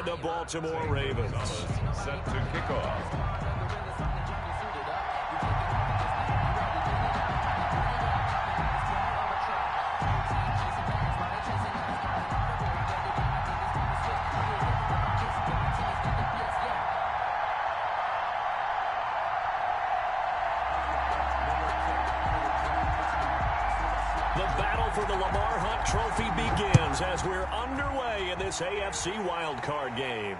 and the Baltimore Ravens. Set to kick off. For the Lamar Hunt Trophy begins as we're underway in this AFC wildcard game.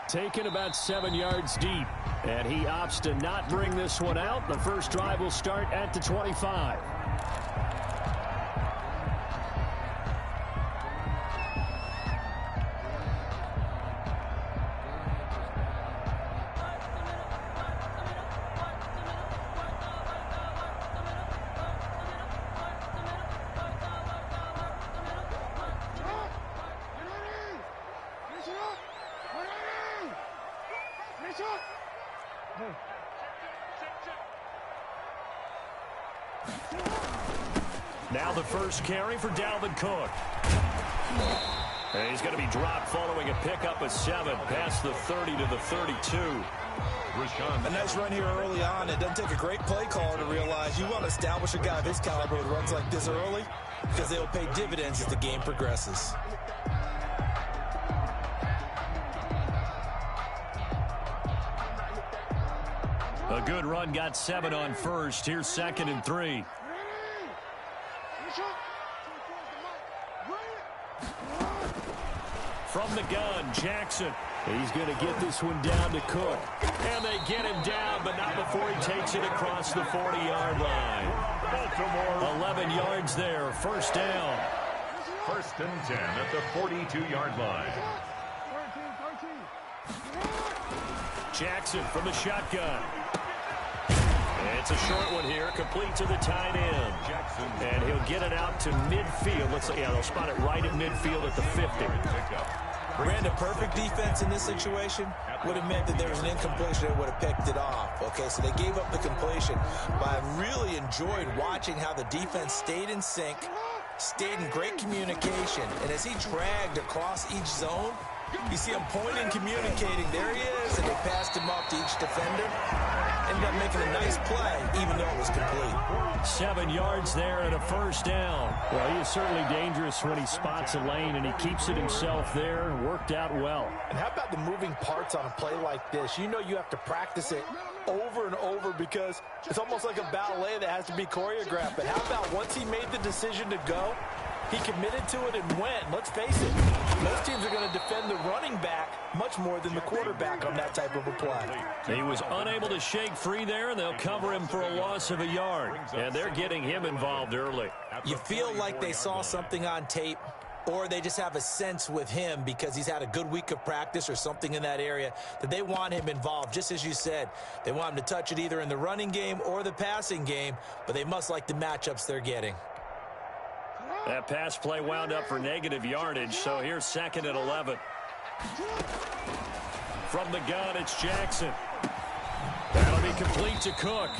Taken about 7 yards deep, and he opts to not bring this one out. The first drive will start at the 25. Now the first carry for Dalvin Cook. And he's going to be dropped following a pickup of 7 past the 30 to the 32. A nice run here early on. It doesn't take a great play caller to realize you want to establish a guy of his caliber with runs like this early because they'll pay dividends as the game progresses. A good run got 7 on first. Here's 2nd and 3. From the gun, Jackson. He's going to get this one down to Cook. And they get him down, but not before he takes it across the 40-yard line. Baltimore. 11 yards there, first down. 1st and 10 at the 42-yard line. Jackson from the shotgun. It's a short one here, complete to the tight end. And he'll get it out to midfield. Looks like, yeah, they'll spot it right at midfield at the 50. Brandon, perfect defense in this situation would have meant that there was an incompletion that would have picked it off. Okay, so they gave up the completion. But I really enjoyed watching how the defense stayed in sync, stayed in great communication. And as he dragged across each zone, you see him pointing, communicating. There he is, and they passed him up to each defender. Ended up making a nice play, even though it was complete. 7 yards there and a first down. Well, he is certainly dangerous when he spots a lane, and he keeps it himself there and worked out well. And how about the moving parts on a play like this? You know you have to practice it over and over because it's almost like a ballet that has to be choreographed. But how about once he made the decision to go, he committed to it and went. Let's face it, most teams are going to defend the running back much more than the quarterback on that type of a play. He was unable to shake free there, and they'll cover him for a loss of a yard. And they're getting him involved early. You feel like they saw something on tape, or they just have a sense with him because he's had a good week of practice or something in that area that they want him involved. Just as you said, they want him to touch it either in the running game or the passing game, but they must like the matchups they're getting. That pass play wound up for negative yardage, so here's 2nd and 11. From the gun, it's Jackson. That'll be complete to Cook.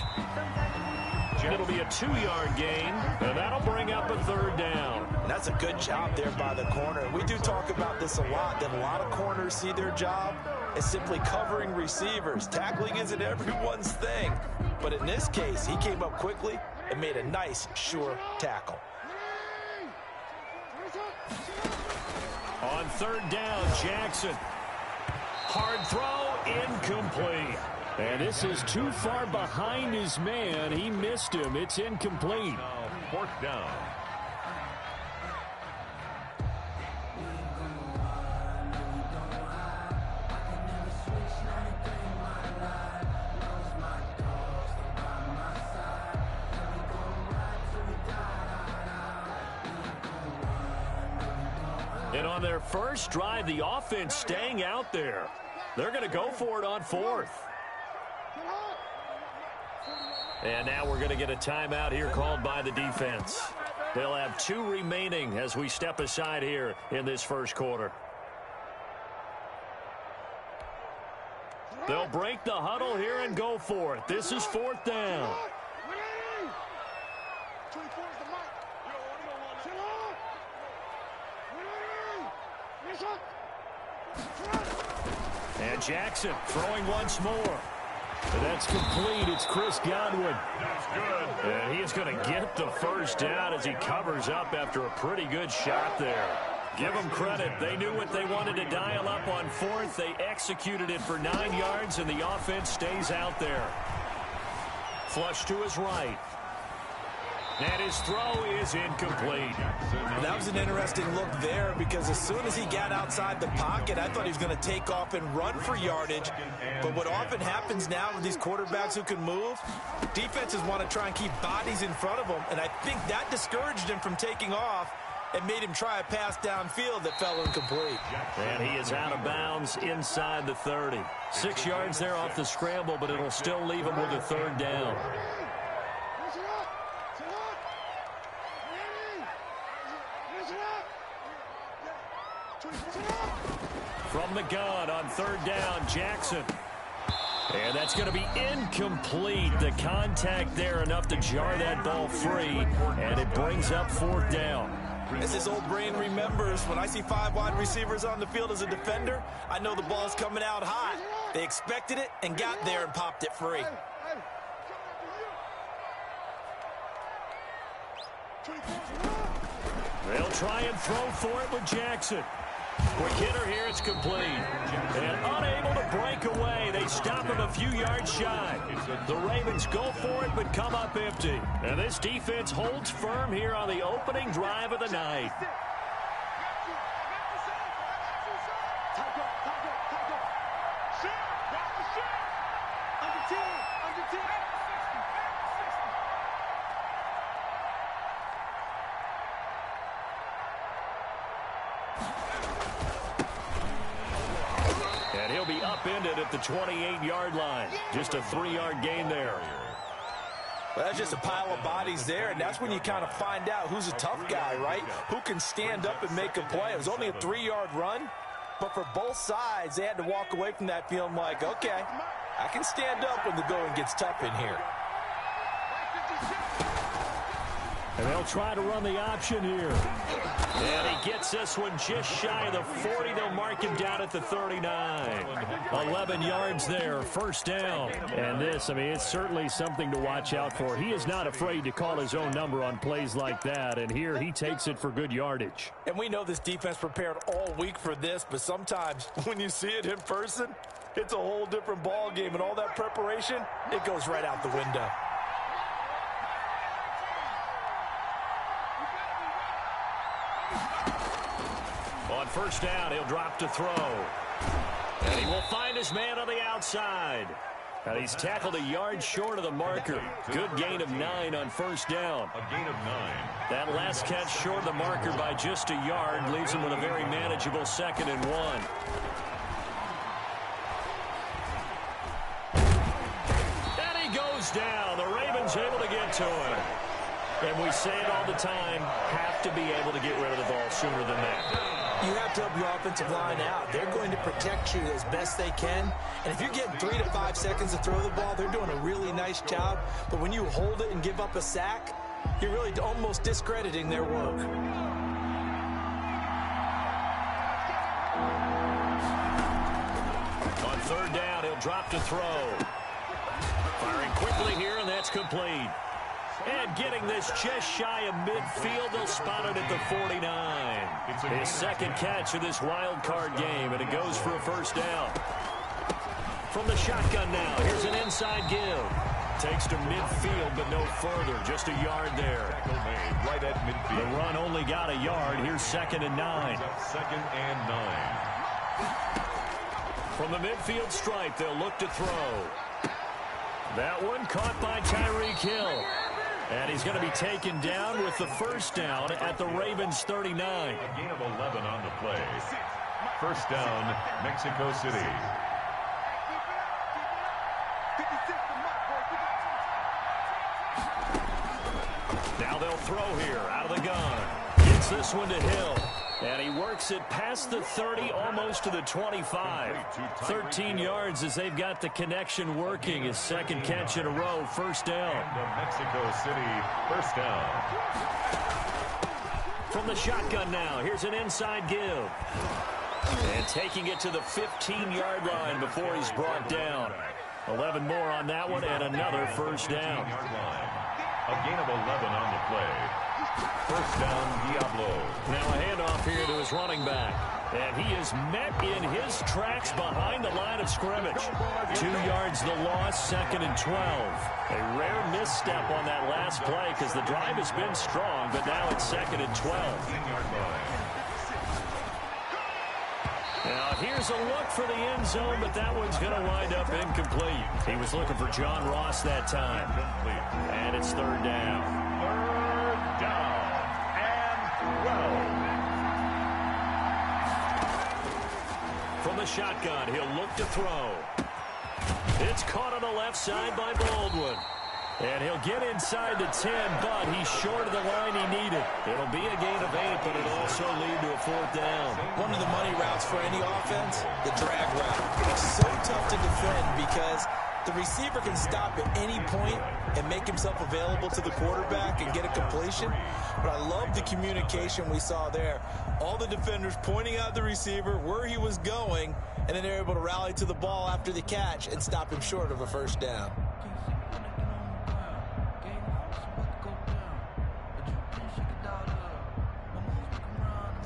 It'll be a 2-yard gain, and that'll bring up a 3rd down. And that's a good job there by the corner. And we do talk about this a lot, that a lot of corners see their job as simply covering receivers. Tackling isn't everyone's thing. But in this case, he came up quickly and made a nice, sure tackle. On 3rd down, Jackson. Hard throw, incomplete. And this is too far behind his man. He missed him. It's incomplete. Now 4th down. And on their first drive, the offense staying out there. They're going to go for it on 4th. And now we're going to get a timeout here called by the defense. They'll have 2 remaining as we step aside here in this first quarter. They'll break the huddle here and go for it. This is 4th down. And Jackson throwing once more. And that's complete. It's Chris Godwin. That's good. And he is going to get the first down as he covers up after a pretty good shot there. Give them credit. They knew what they wanted to dial up on fourth. They executed it for 9 yards, and the offense stays out there. Flush to his right. And his throw is incomplete. That was an interesting look there because as soon as he got outside the pocket, I thought he was going to take off and run for yardage. But what often happens now with these quarterbacks who can move, defenses want to try and keep bodies in front of them, and I think that discouraged him from taking off and made him try a pass downfield that fell incomplete. And he is out of bounds inside the 30. 6 yards there off the scramble, but it'll still leave him with a third down. From the gun on third down, Jackson. And that's going to be incomplete. The contact there enough to jar that ball free, and it brings up fourth down. As his old brain remembers, when I see 5 wide receivers on the field as a defender, I know the ball's coming out hot. They expected it and got there and popped it free. They'll try and throw for it with Jackson. Quick hitter here, it's complete. And unable to break away. They stop him a few yards shy. The Ravens go for it but come up empty. And this defense holds firm here on the opening drive of the night. And he'll be upended at the 28-yard line. Just a 3-yard gain there. Well, that's just a pile of bodies there, and that's when you kind of find out who's a tough guy, right? Who can stand up and make a play. It was only a 3-yard run, but for both sides, they had to walk away from that feeling like, okay, I can stand up when the going gets tough in here. And they'll try to run the option here. And he gets this one just shy of the 40. They'll mark him down at the 39. 11 yards there, first down. And this, I mean, it's certainly something to watch out for. He is not afraid to call his own number on plays like that. And here he takes it for good yardage. And we know this defense prepared all week for this, but sometimes when you see it in person, it's a whole different ball game. And all that preparation, it goes right out the window. On first down, he'll drop to throw. And he will find his man on the outside. And he's tackled a yard short of the marker. Good gain of 9 on first down. A gain of 9. That last catch short of the marker by just a yard leaves him with a very manageable 2nd and 1. And he goes down. The Ravens able to get to him. And we say it all the time, have to be able to get rid of the ball sooner than that. You have to help your offensive line out. They're going to protect you as best they can. And if you're getting 3 to 5 seconds to throw the ball, they're doing a really nice job. But when you hold it and give up a sack, you're really almost discrediting their work. On third down, he'll drop to throw. Firing quickly here, and that's complete. And getting this just shy of midfield, they'll spot it at the 49. His second catch of this wild card game, and it goes for a first down. From the shotgun now, here's an inside give. Takes to midfield, but no further, just a yard there. Right at midfield. The run only got a yard. Here's 2nd and 9. 2nd and 9. From the midfield stripe, they'll look to throw. That one caught by Tyreek Hill. And he's going to be taken down with the first down at the Ravens 39. A gain of 11 on the play. First down, Mexico City. Now they'll throw here out of the gun. Gets this one to Hill. And he works it past the 30, almost to the 25. 13 yards as they've got the connection working. His second catch in a row, first down. Mexico City, first down. From the shotgun now, here's an inside give. And taking it to the 15-yard line before he's brought down. 11 more on that one and another first down. A gain of 11 on the play. First down, Diablo. Now a handoff here to his running back. And he is met in his tracks behind the line of scrimmage. 2 yards the loss, 2nd and 12. A rare misstep on that last play because the drive has been strong, but now it's 2nd and 12. Now here's a look for the end zone, but that one's going to wind up incomplete. He was looking for John Ross that time. And it's 3rd down. 3rd down and 12. From the shotgun, he'll look to throw. It's caught on the left side by Baldwin. And he'll get inside the 10, but he's short of the line he needed. It'll be a gain of 8, but it'll also lead to a 4th down. One of the money routes for any offense, the drag route. It's so tough to defend because the receiver can stop at any point and make himself available to the quarterback and get a completion. But I love the communication we saw there. All the defenders pointing out the receiver, where he was going, and then they're able to rally to the ball after the catch and stop him short of a 1st down.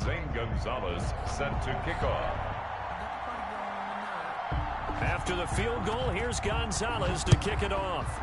Zane Gonzalez set to kick off. After the field goal, here's Gonzalez to kick it off.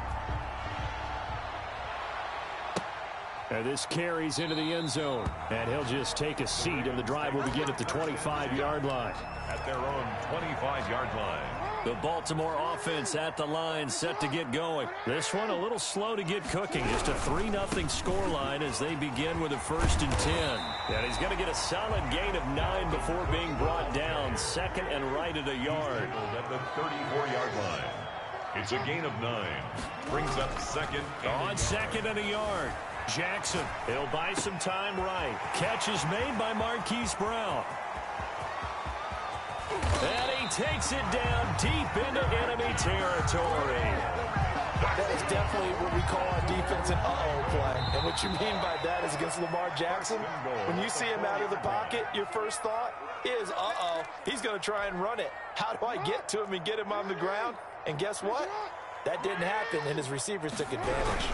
And this carries into the end zone. And he'll just take a seat, and the drive will begin at the 25-yard line. At their own 25-yard line. The Baltimore offense at the line, set to get going. This one a little slow to get cooking. Just a 3-0 scoreline as they begin with a 1st and 10. And he's going to get a solid gain of 9 before being brought down. 2nd and right at a yard. At the 34-yard line. It's a gain of 9. Brings up 2nd. On 2nd and a yard. Jackson, he'll buy some time right. Catch is made by Marquise Brown. And he takes it down deep into enemy territory. That is definitely what we call on defense an uh-oh play. And what you mean by that is against Lamar Jackson, when you see him out of the pocket, your first thought is, uh-oh, he's going to try and run it. How do I get to him and get him on the ground? And guess what? That didn't happen, and his receivers took advantage.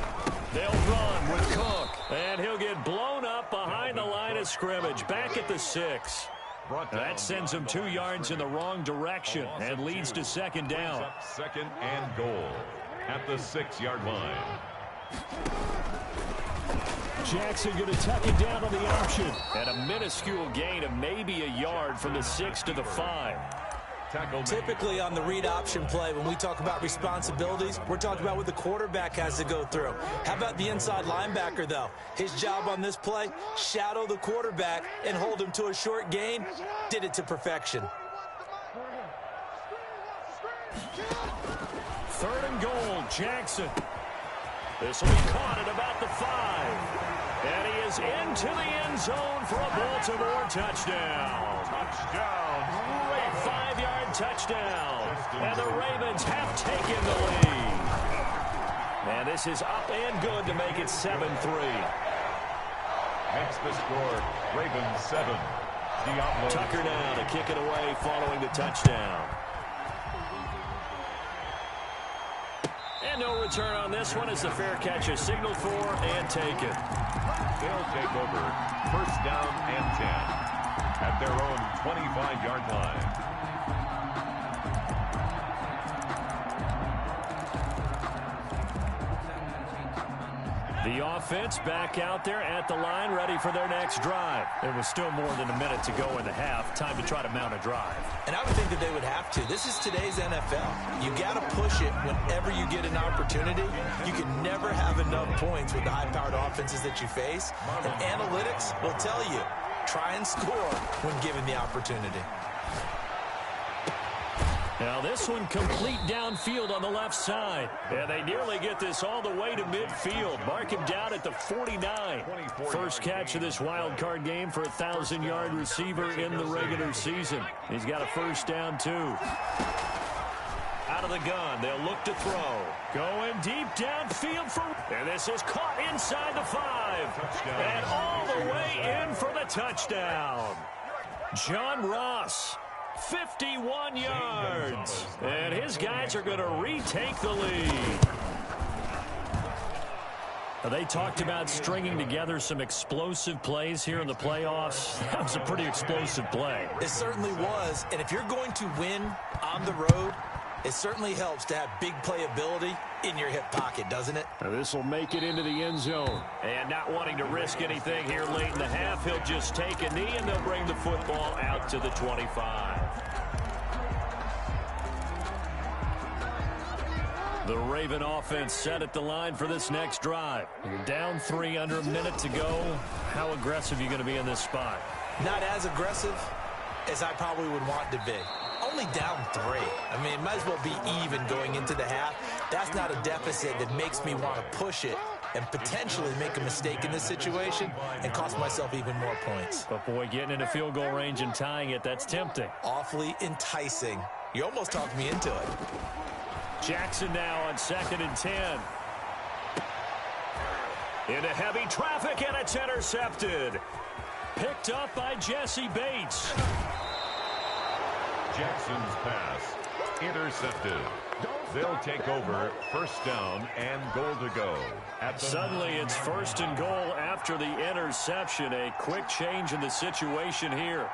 They'll run with Cook, and he'll get blown up behind the line of scrimmage, back at the 6. That sends him 2 yards in the wrong direction and leads to 2nd down. 2nd and goal at the 6-yard line. Jackson going to tuck it down on the option. And a minuscule gain of maybe a yard from the 6 to the 5. Typically on the read option play, when we talk about responsibilities, we're talking about what the quarterback has to go through. How about the inside linebacker, though? His job on this play, shadow the quarterback and hold him to a short gain. Did it to perfection. 3rd and goal, Jackson. This will be caught at about the 5. And he is into the end zone for a Baltimore touchdown. Touchdown. A 5-yard touchdown. And the Ravens have taken the lead. And this is up and good to make it 7-3. Makes the score Ravens 7. Diablo. Tucker now to kick it away following the touchdown. And no return on this one as the fair catch is signaled for and taken. They'll take over 1st down and 10 at their own 25-yard line. The offense back out there at the line, ready for their next drive. There was still more than a minute to go in the half. Time to try to mount a drive. And I would think that they would have to. This is today's NFL. You got to push it whenever you get an opportunity. You can never have enough points with the high-powered offenses that you face. And analytics will tell you, try and score when given the opportunity. Now this one complete downfield on the left side. And they nearly get this all the way to midfield. Mark him down at the 49. First catch of this wild card game for a 1,000-yard receiver in the regular season. He's got a 1st down, too. Out of the gun, they'll look to throw. Going deep downfield for... And this is caught inside the 5. And all the way in for the touchdown. John Ross, 51 yards. And his guys are going to retake the lead. They talked about stringing together some explosive plays here in the playoffs. That was a pretty explosive play. It certainly was. And if you're going to win on the road, it certainly helps to have big playability in your hip pocket, doesn't it? This will make it into the end zone. And not wanting to risk anything here late in the half, he'll just take a knee and they'll bring the football out to the 25. The Raven offense set at the line for this next drive. You're down 3 under a minute to go. How aggressive are you going to be in this spot? Not as aggressive as I probably would want to be. Only down 3. I mean, it might as well be even going into the half. That's not a deficit that makes me want to push it and potentially make a mistake in this situation and cost myself even more points. But, boy, getting into field goal range and tying it, that's tempting. Awfully enticing. You almost talked me into it. Jackson now on 2nd and 10. Into heavy traffic, and it's intercepted. Picked up by Jesse Bates. Jackson's pass intercepted. They'll take over 1st down and goal to go. Suddenly it's 1st and goal after the interception. A quick change in the situation here.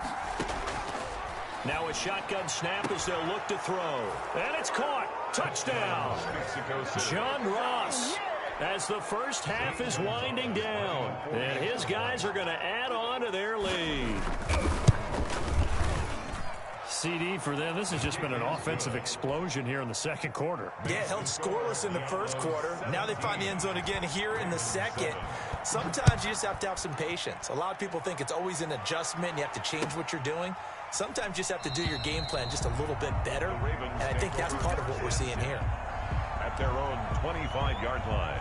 Now a shotgun snap as they'll look to throw. And it's caught. Touchdown. John Ross as the first half is winding down. And his guys are going to add on to their lead. CD for them. This has just been an offensive explosion here in the second quarter. Yeah, held scoreless in the first quarter. Now they find the end zone again here in the second. Sometimes you just have to have some patience. A lot of people think it's always an adjustment. You have to change what you're doing. Sometimes you just have to do your game plan just a little bit better, and I think that's part of what we're seeing here. At their own 25-yard line.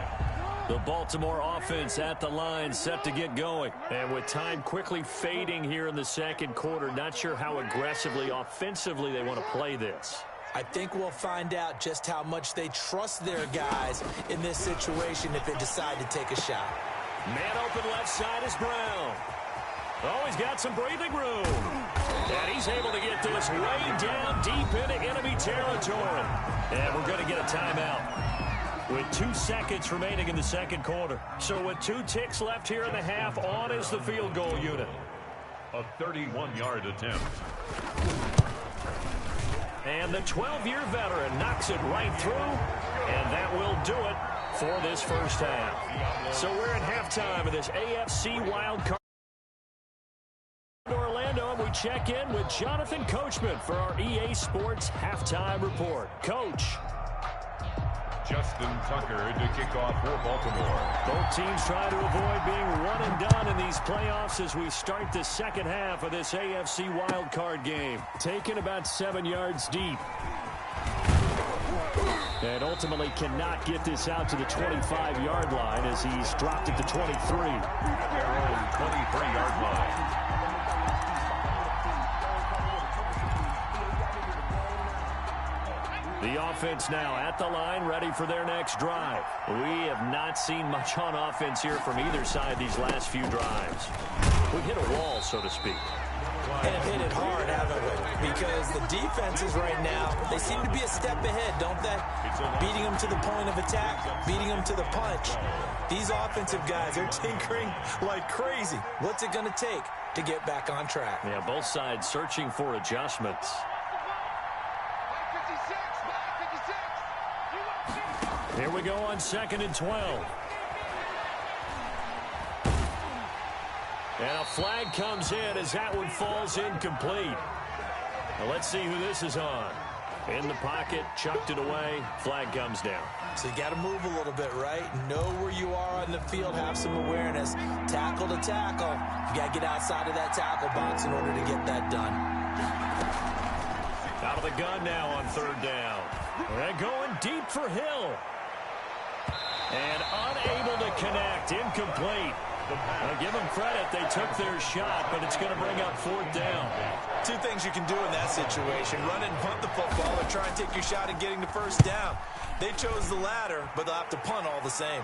The Baltimore offense at the line set to get going. And with time quickly fading here in the second quarter, not sure how aggressively, offensively they want to play this. I think we'll find out just how much they trust their guys in this situation if they decide to take a shot. Man open left side is Brown. Oh, he's got some breathing room. And he's able to get this way down deep into enemy territory. And we're going to get a timeout with 2 seconds remaining in the second quarter. So with 2 ticks left here in the half, on is the field goal unit. A 31-yard attempt. And the 12-year veteran knocks it right through. And that will do it for this first half. So we're at halftime of this AFC wild card. Orlando, and we check in with Jonathan Coachman for our EA Sports halftime report. Coach. Justin Tucker to kick off for Baltimore. Both teams try to avoid being one and done in these playoffs as we start the second half of this AFC wild card game. Taken about 7 yards deep. And ultimately cannot get this out to the 25-yard line as he's dropped it to 23. At their own 23-yard line. The offense now at the line, ready for their next drive. We have not seen much on offense here from either side these last few drives. We hit a wall, so to speak. And hit it hard, haven't we? Because the defenses right now, they seem to be a step ahead, don't they? Beating them to the point of attack, beating them to the punch. These offensive guys are tinkering like crazy. What's it going to take to get back on track? Yeah, both sides searching for adjustments. Here we go on 2nd and 12. And a flag comes in as that one falls incomplete. Now let's see who this is on. In the pocket, chucked it away, flag comes down. So you got to move a little bit, right? Know where you are on the field, have some awareness. Tackle to tackle. You got to get outside of that tackle box in order to get that done. Out of the gun now on 3rd down. And going deep for Hill. And unable to connect, incomplete. I'll give them credit, they took their shot, but it's going to bring up 4th down. 2 things you can do in that situation. Run and punt the football or try and take your shot at getting the 1st down. They chose the latter, but they'll have to punt all the same.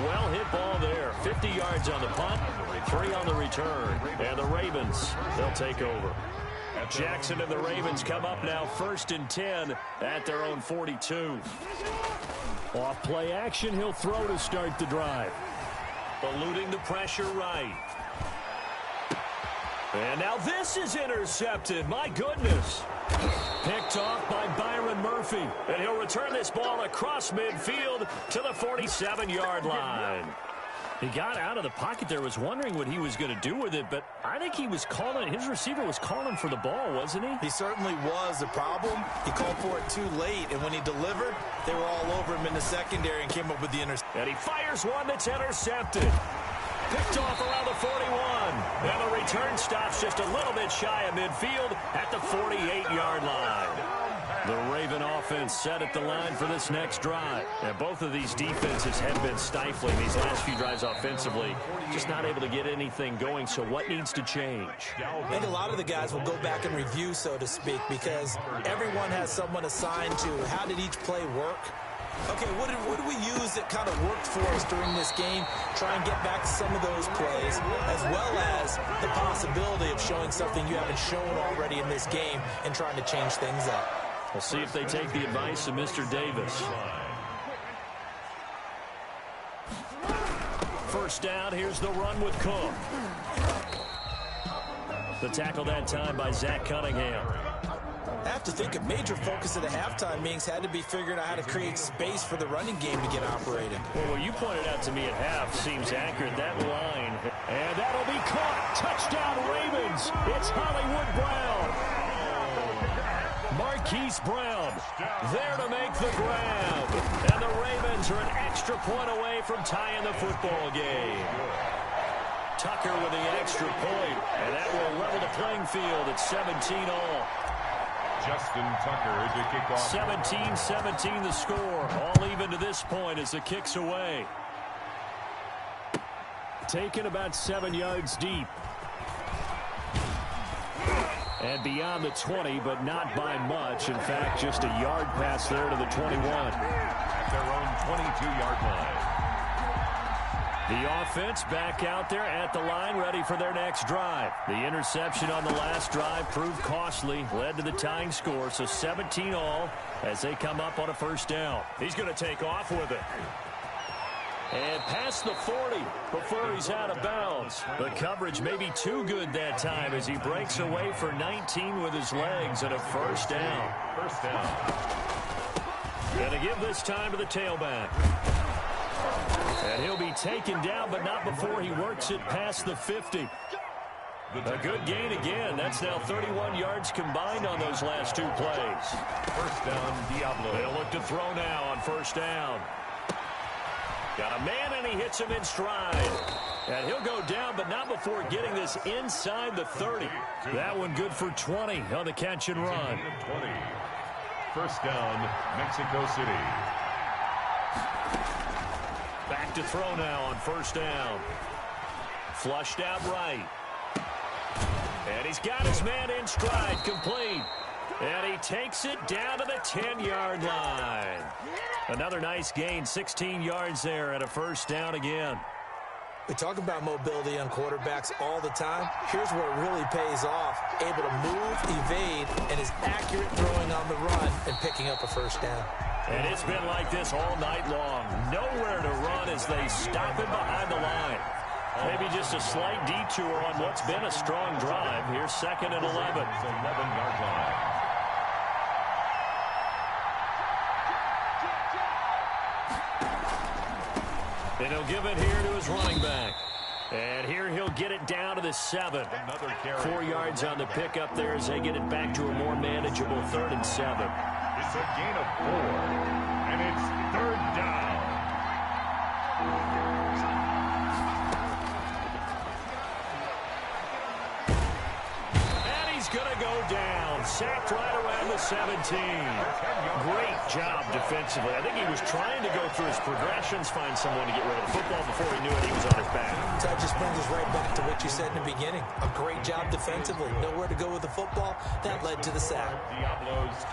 well hit ball there. 50 yards on the punt, 3 on the return. And the Ravens, they'll take over. Jackson and the Ravens come up now 1st and 10 at their own 42. Off play action, he'll throw to start the drive. Eluding the pressure right. And now this is intercepted. My goodness. Picked off by Byron Murphy. And he'll return this ball across midfield to the 47-yard line. He got out of the pocket there, was wondering what he was going to do with it, but I think he was calling, his receiver was calling for the ball, wasn't he? He certainly was. The problem, he called for it too late, and when he delivered, they were all over him in the secondary and came up with the interception. And he fires one that's intercepted. Picked off around the 41. And the return stops just a little bit shy of midfield at the 48-yard line. The Raven offense set at the line for this next drive. And both of these defenses have been stifling these last few drives offensively. Just not able to get anything going, so what needs to change? I think a lot of the guys will go back and review, so to speak, because everyone has someone assigned to how did each play work. Okay, what did we use that kind of worked for us during this game? Try and get back to some of those plays, as well as the possibility of showing something you haven't shown already in this game and trying to change things up. We'll see if they take the advice of Mr. Davis. First down, here's the run with Cook. The tackle that time by Zach Cunningham. I have to think a major focus of the halftime meetings had to be figuring out how to create space for the running game to get operating. Well, what you pointed out to me at half seems accurate. That line. And that'll be caught. Touchdown, Ravens. It's Hollywood Brown. Marquise Brown there to make the grab. And the Ravens are an extra point away from tying the football game. Tucker with the extra point. And that will level the playing field at 17-all. Justin Tucker to kick off. 17-17 the score. All even to this point as the kick's away. Taken about 7 yards deep. And beyond the 20, but not by much. In fact, just a yard pass there to the 21. At their own 22-yard line. The offense back out there at the line, ready for their next drive. The interception on the last drive proved costly, led to the tying score, so 17-all as they come up on a first down. He's going to take off with it. And past the 40 before he's out of bounds. The coverage may be too good that time as he breaks away for 19 with his legs and a first down. First down. Going to give this time to the tailback. And he'll be taken down, but not before he works it past the 50. A good gain again. That's now 31 yards combined on those last two plays. First down, Diablo. They'll look to throw now on first down. Got a man, and he hits him in stride. And he'll go down, but not before getting this inside the 30. That one good for 20 on the catch and run. 20. First down, Mexico City. Back to throw now on first down. Flushed out right. And he's got his man in stride, complete. And he takes it down to the 10-yard line. Another nice gain, 16 yards there and a first down again. We talk about mobility on quarterbacks all the time. Here's where it really pays off. Able to move, evade, and is accurate throwing on the run and picking up a first down. And it's been like this all night long. Nowhere to run as they stop him behind the line. Maybe just a slight detour on what's been a strong drive. Here's second and 11. 11-yard line. And he'll give it here to his running back. And here he'll get it down to the 7. 4 yards on the pickup there as they get it back to a more manageable 3rd and 7. It's a gain of 4, and it's 3rd down. And he's going to go down. Sacked right around the 17. Great job defensively. I think he was trying to go through his progressions, find someone to get rid of the football. Before he knew it, he was on his back. So that just brings us right back to what you said in the beginning. A great job defensively. Nowhere to go with the football. That led to the sack.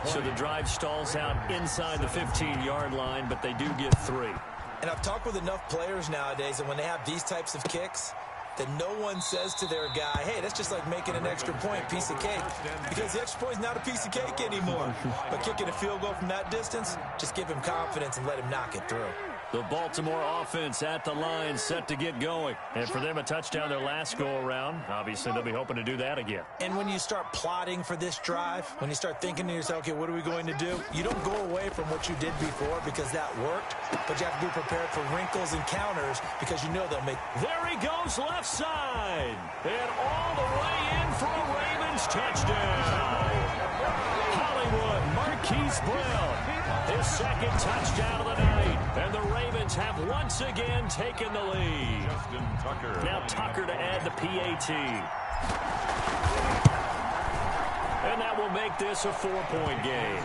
So the drive stalls out inside the 15-yard line, but they do get 3. And I've talked with enough players nowadays, and when they have these types of kicks, that no one says to their guy, hey, that's just like making an extra point, piece of cake. Because the extra point is not a piece of cake anymore. But kicking a field goal from that distance, just give him confidence and let him knock it through. The Baltimore offense at the line, set to get going. And for them, a touchdown their last go-around. Obviously, they'll be hoping to do that again. And when you start plotting for this drive, when you start thinking to yourself, okay, what are we going to do? You don't go away from what you did before because that worked, but you have to be prepared for wrinkles and counters because you know they'll make... There he goes, left side. And all the way in for a Ravens touchdown. Hollywood, Marquise Brown, his second touchdown of the night. And the Ravens have once again taken the lead. Now Tucker to add the PAT. And that will make this a 4-point game.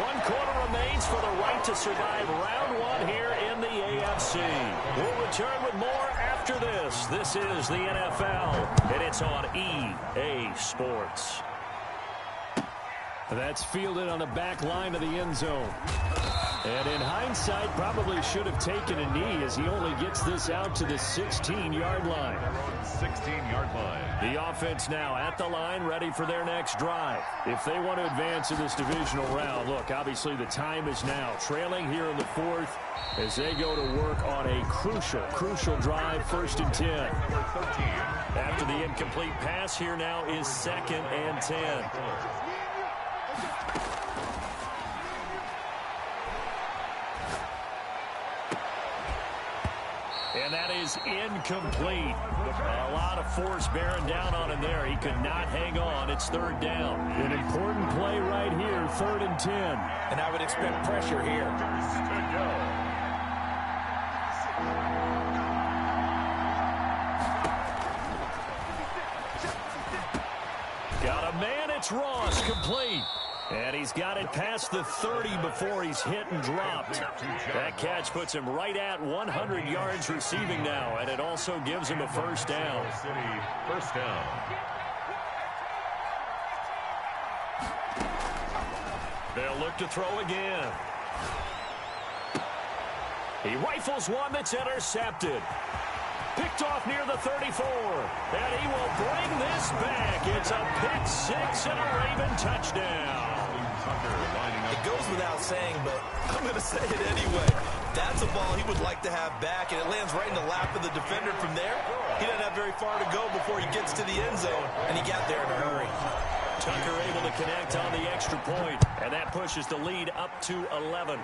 1 quarter remains for the right to survive round 1 here in the AFC. We'll return with more after this. This is the NFL, and it's on EA Sports. That's fielded on the back line of the end zone. And in hindsight, probably should have taken a knee as he only gets this out to the 16-yard line. 16-yard line. The offense now at the line, ready for their next drive. If they want to advance in this divisional round, look, obviously the time is now. Trailing here in the 4th as they go to work on a crucial drive, 1st and 10. After the incomplete pass, here now is 2nd and 10. And that is incomplete. A lot of force bearing down on him there. He could not hang on. It's 3rd down. An important play right here, 3rd and 10. And I would expect pressure here. Got a man, it's Ross, complete. And he's got it past the 30 before he's hit and dropped. That catch puts him right at 100 yards receiving now, and it also gives him a 1st down. First down. They'll look to throw again. He rifles one that's intercepted. Picked off near the 34. And he will bring this back. It's a pick 6 and a Raven touchdown. It goes without saying, but I'm going to say it anyway. That's a ball he would like to have back, and it lands right in the lap of the defender from there. He doesn't have very far to go before he gets to the end zone, and he got there in a hurry. Tucker able to connect on the extra point, and that pushes the lead up to 11.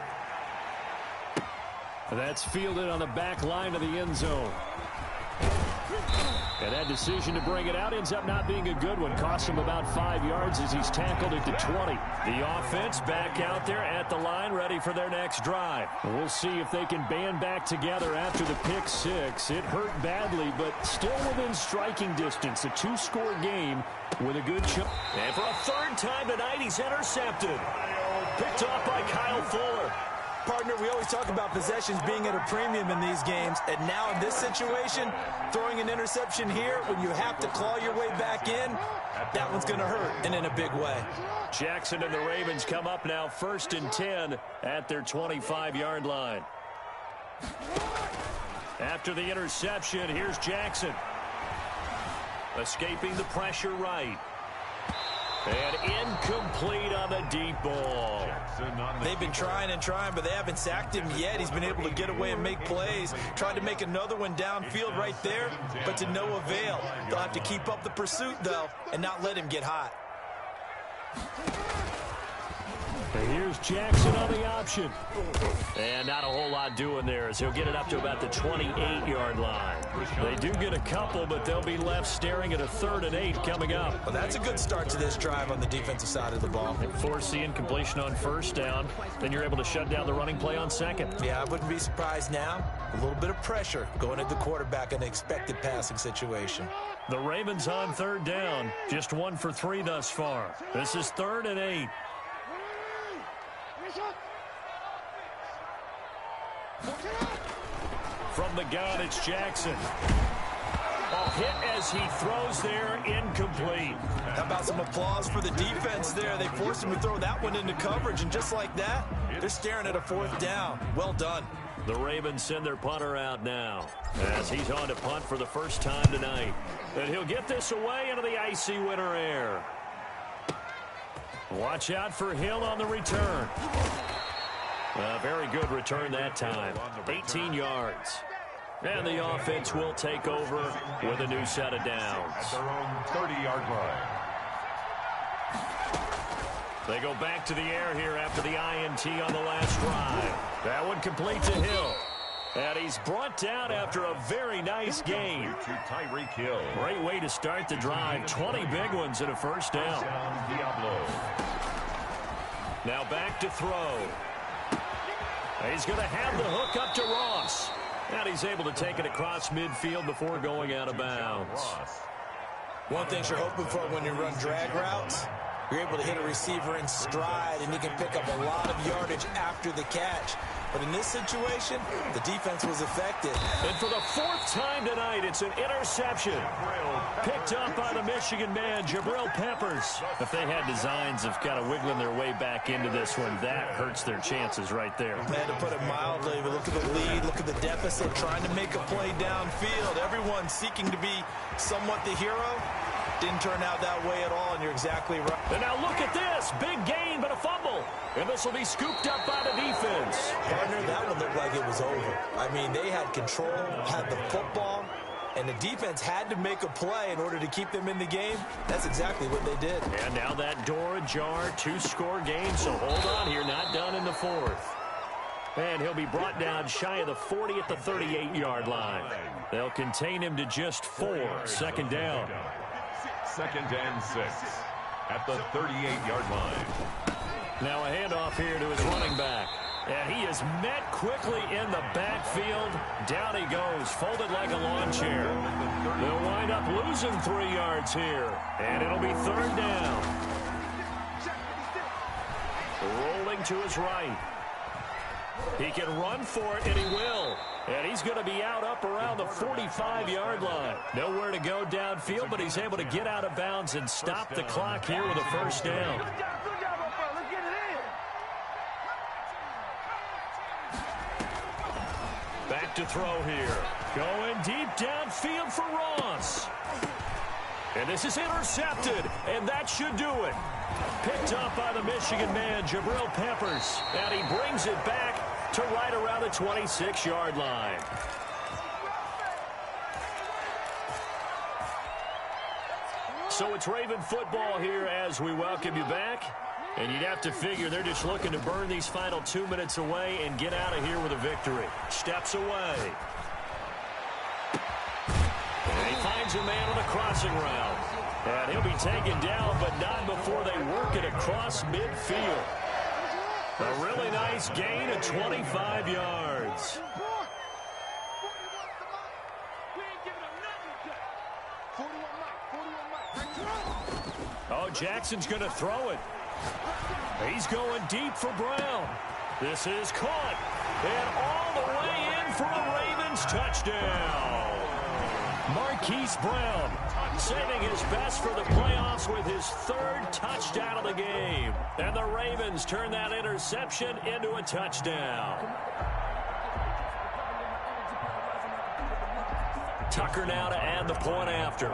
That's fielded on the back line of the end zone. And that decision to bring it out ends up not being a good one. Costs him about 5 yards as he's tackled at the 20. The offense back out there at the line, ready for their next drive. We'll see if they can band back together after the pick 6. It hurt badly, but still within striking distance. A 2-score game with a good shot. And for a 3rd time tonight, he's intercepted. Picked off by Kyle Fuller. Partner, we always talk about possessions being at a premium in these games, and now in this situation, throwing an interception here when you have to claw your way back in, that one's going to hurt, and in a big way. Jackson and the Ravens come up now 1st and 10 at their 25-yard line. After the interception, here's Jackson. Escaping the pressure right. And incomplete on the deep ball. They've been trying and trying, but they haven't sacked him yet. He's been able to get away and make plays. Tried to make another one downfield right there, but to no avail. They'll have to keep up the pursuit, though, and not let him get hot. And here's Jackson on the option. And not a whole lot doing there as he'll get it up to about the 28-yard line. They do get a couple, but they'll be left staring at a 3rd and 8 coming up. Well, that's a good start to this drive on the defensive side of the ball. And force the incompletion on 1st down. Then you're able to shut down the running play on 2nd. Yeah, I wouldn't be surprised now. A little bit of pressure going at the quarterback in an expected passing situation. The Ravens on 3rd down. Just 1 for 3 thus far. This is 3rd and 8. From the gun, it's Jackson. A hit as he throws there, incomplete. How about some applause for the defense there? They forced him to throw that one into coverage, and just like that, they're staring at a 4th down. Well done. The Ravens send their punter out now as he's on to punt for the first time tonight. And he'll get this away into the icy winter air. Watch out for Hill on the return. A very good return that time. 18 yards. And the offense will take over with a new set of downs. At their own 30-yard line. They go back to the air here after the INT on the last drive. That one complete to Hill. And he's brought down after a very nice game. To Tyreek Hill. Great way to start the drive. 20 big ones and a first down. Diablo. Now back to throw. He's going to have the hook up to Ross. And he's able to take it across midfield before going out of bounds. One thing you're hoping for when you run drag routes, you're able to hit a receiver in stride, and he can pick up a lot of yardage after the catch. But in this situation, the defense was effective. And for the fourth time tonight, it's an interception. Picked up by the Michigan man, Jabril Peppers. If they had designs of kind of wiggling their way back into this one, that hurts their chances right there. Man, to put it mildly, but look at the lead, look at the deficit, trying to make a play downfield. Everyone seeking to be somewhat the hero. Didn't turn out that way at all, and you're exactly right. And now look at this. Big gain, but a fumble. And this will be scooped up by the defense. Partner, that one looked like it was over. I mean, they had control, had the football, and the defense had to make a play in order to keep them in the game. That's exactly what they did. And now that door ajar, two-score game, so hold on here, not done in the fourth. And he'll be brought down shy of the 40 at the 38-yard line. They'll contain him to just 4, second down. 2nd and 6 at the 38-yard line. Now a handoff here to his running back. And he is met quickly in the backfield. Down he goes, folded like a lawn chair. They'll wind up losing 3 yards here. And it'll be third down. Rolling to his right. He can run for it, and he will. And he's going to be out up around the 45-yard line. Nowhere to go downfield, but he's able to get out of bounds and stop the clock here with a first down. Back to throw here. Going deep downfield for Ross. And this is intercepted, and that should do it. Picked up by the Michigan man, Jabril Peppers. And he brings it back to right around the 26-yard line. So it's Raven football here as we welcome you back. And you'd have to figure they're just looking to burn these final 2 minutes away and get out of here with a victory. Steps away. And he finds a man on a crossing route. And he'll be taken down, but not before they work it across midfield. A really nice gain of 25 yards. Oh, Jackson's going to throw it. He's going deep for Brown. This is caught. And all the way in for a Ravens touchdown. Marquise Brown saving his best for the playoffs with his 3rd touchdown of the game. And the Ravens turn that interception into a touchdown. Tucker now to add the point after.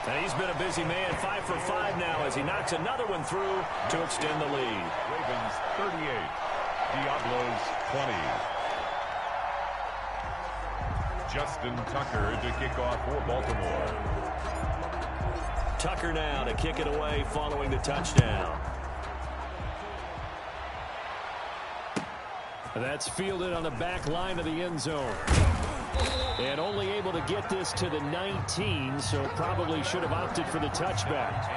And he's been a busy man, 5 for 5 now as he knocks another one through to extend the lead. Ravens 38, Diablos 20. Justin Tucker to kick off for Baltimore. Tucker now to kick it away following the touchdown. That's fielded on the back line of the end zone. And only able to get this to the 19, so probably should have opted for the touchback.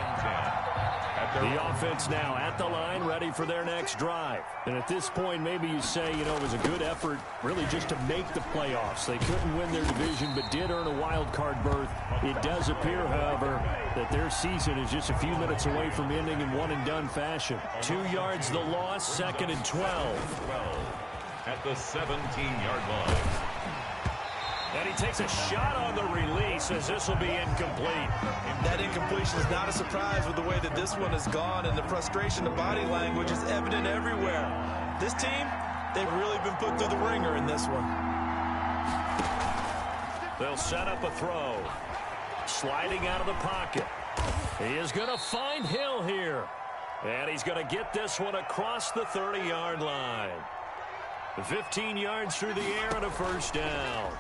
The offense now at the line, ready for their next drive. And at this point, maybe you say, you know, it was a good effort really just to make the playoffs. They couldn't win their division, but did earn a wild card berth. It does appear, however, that their season is just a few minutes away from ending in one-and-done fashion. 2 yards the loss, 2nd and 12. At the 17-yard line. And he takes a shot on the release as this will be incomplete. That incompletion is not a surprise with the way that this one has gone, and the frustration, the body language is evident everywhere. This team, they've really been put through the ringer in this one. They'll set up a throw. Sliding out of the pocket. He is going to find Hill here. And he's going to get this one across the 30-yard line. 15 yards through the air and a first down.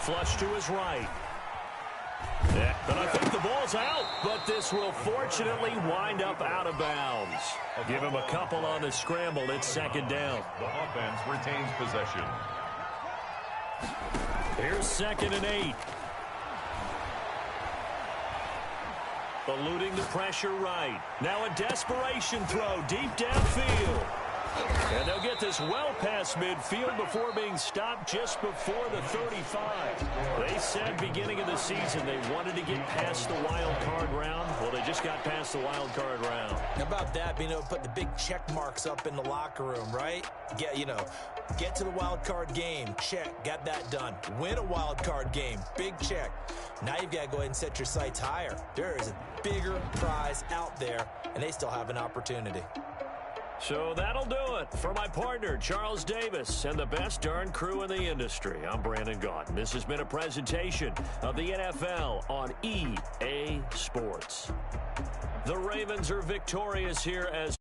Flush to his right. And I think the ball's out, but this will fortunately wind up out of bounds. Give him a couple on the scramble. It's second down. The offense retains possession. Here's 2nd and 8. Eluding the pressure right. Now a desperation throw deep downfield. And they'll get this well past midfield before being stopped just before the 35. They said beginning of the season they wanted to get past the wild card round. Well, they just got past the wild card round. How about that, being able to put the big check marks up in the locker room, right? Get to the wild card game. Check. Got that done. Win a wild card game. Big check. Now you've got to go ahead and set your sights higher. There is a bigger prize out there, and they still have an opportunity. So that'll do it for my partner, Charles Davis, and the best darn crew in the industry. I'm Brandon Gaudin. This has been a presentation of the NFL on EA Sports. The Ravens are victorious here as